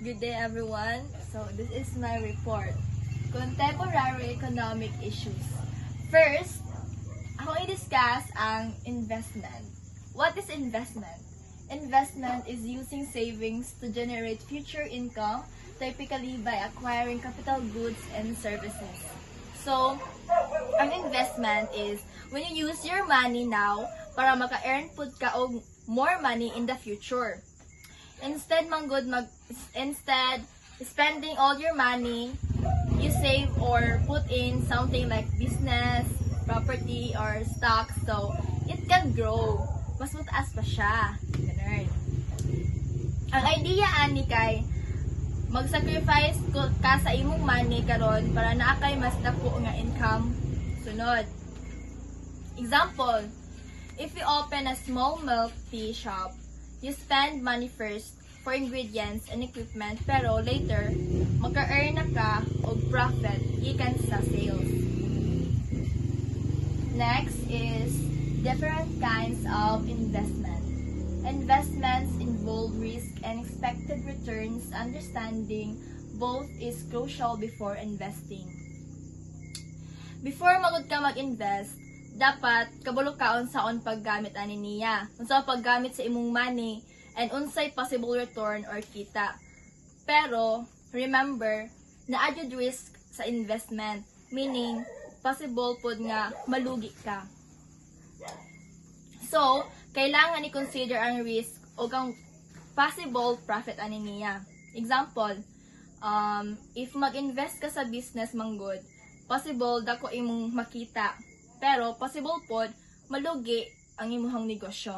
Good day everyone. So this is my report. Contemporary economic issues. First, ako i-discuss ang investment. What is investment? Investment is using savings to generate future income, typically by acquiring capital goods and services. So, ang investment is when you use your money now para maka-earn pud ka og more money in the future. Instead spending all your money, you save or put in something like business, property, or stocks so it can grow. Mas mataas pa siya. Ganun. Ang idea ani kay mag-sacrifice ka sa imong money karon para naa kay mas dako nga income sunod. Example, if you open a small milk tea shop, you spend money first for ingredients and equipment pero later magka-earn na ka og profit gikan sa sales. Next is different kinds of investment. Investments involve risk and expected returns. Understanding both is crucial before investing. Before magud ka mag-invest, dapat kabalo kaon saon paggamit ani niya. Unsa paggamit sa imong money and unsay possible return or kita. Pero remember, na-added risk sa investment, meaning possible pud nga malugi ka. So, kailangan i-consider ang risk o ang possible profit ani niya. Example, if mag-invest ka sa business manggod, possible dako imong makita, pero possible pod malugi ang imong negosyo.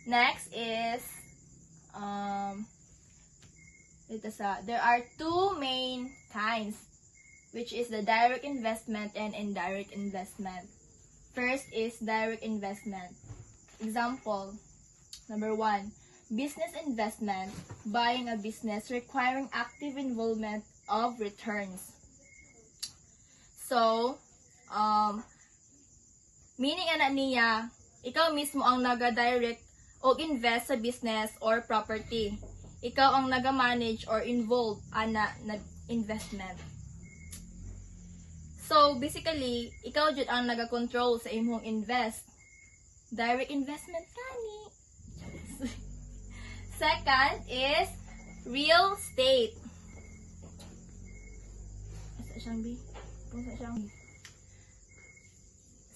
Next is there are two main kinds, which is the direct investment and indirect investment. First is direct investment. Example, number 1, business investment, buying a business requiring active involvement of returns. So, meaning ana niya, ikaw mismo ang naga-direct o invest sa business or property. Ikaw ang naga-manage or involve ana na investment. So, basically, ikaw jud ang naga-control sa imong invest. Direct investment kani. Second is real estate.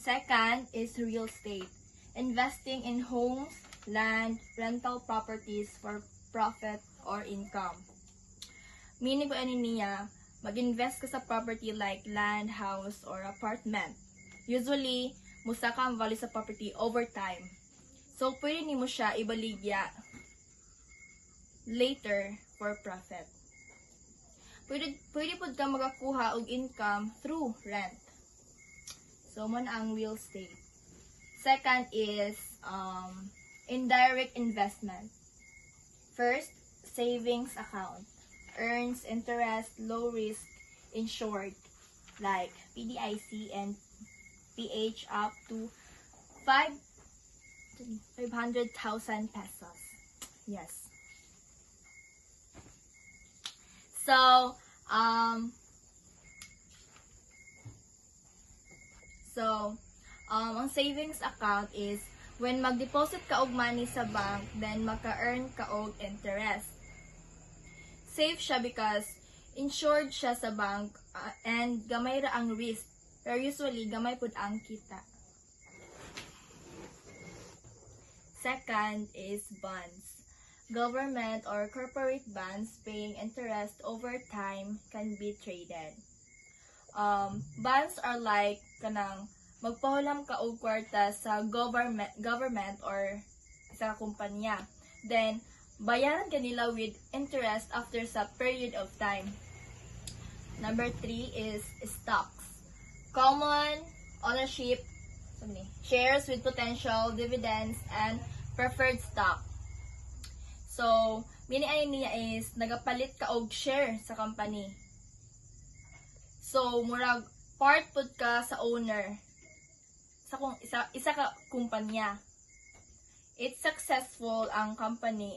Second is real estate. Investing in homes, land, rental properties for profit or income. Meaning po ano niya, mag-invest ka sa property like land, house, or apartment. Usually, musa ka ang value sa property over time. So, pwede nimo siya ibaligya later for profit. Pwede po ka makakuha og income through rent. So, man ang real estate. Second is indirect investment. First, savings account. Earns interest, low risk, insured, like PDIC and PH up to 500,000 pesos. Yes. So, ang savings account is when mag-deposit ka og money sa bank, then maka-earn ka og interest. Safe siya because insured siya sa bank and gamay ra ang risk. Pero usually, gamay pud ang kita. Second is bonds. Government or corporate bonds paying interest over time can be traded. Bonds are like kanang magpahulam ka og kwarta sa government or sa kumpanya. Then, bayaran kanila with interest after sa period of time. Number 3 is stocks. Common ownership, shares with potential dividends and preferred stock. So, meaning niya is nagapalit ka og share sa company. So, murag part pud ka sa owner sa isa ka kumpanya. It's successful ang company.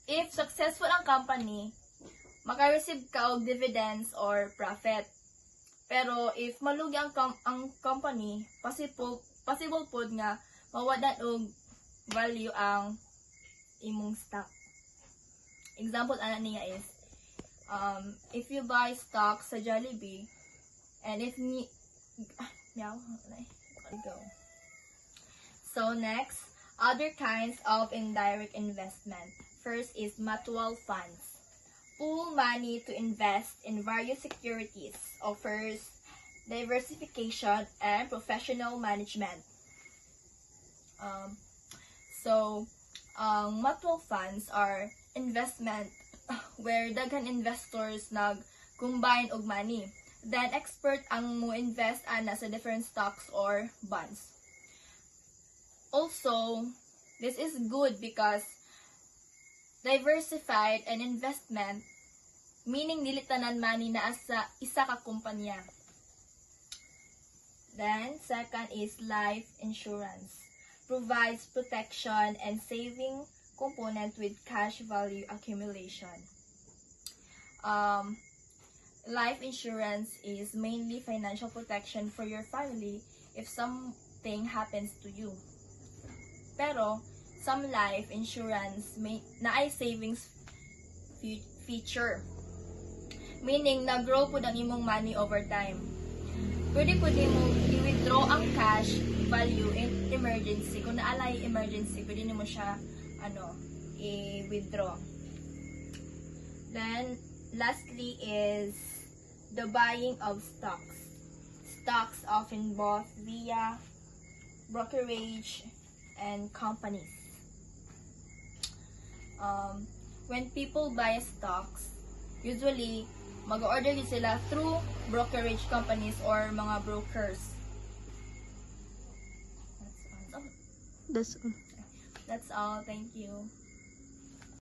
if successful ang company, maka-receive ka og dividends or profit. Pero if malugi ang company, possible pod nga mawadan og value ang imong stock. Example ana niya is if you buy stock sa Jollibee and if go. So next, other kinds of indirect investment. First is mutual funds. Pool money to invest in various securities, offers diversification and professional management. Mutual funds are investment where daghan investors nag-combine og money. Then expert ang mo invest ana sa different stocks or bonds. Also, this is good because diversified and investment, meaning dili tanan money na sa isa ka kumpanya. Then, second is life insurance. Provides protection and saving component with cash value accumulation. Life insurance is mainly financial protection for your family if something happens to you. Pero, some life insurance na ay savings feature. Meaning, nag-grow po ang imong money over time. Pwede mo i-withdraw ang cash value in emergency. Kung naalay emergency, pwede mo siya i-withdraw. Then, lastly is the buying of stocks. Stocks often bought via brokerage and companies. When people buy stocks, usually mag-order yun sila through brokerage companies or mga brokers. That's all. Thank you.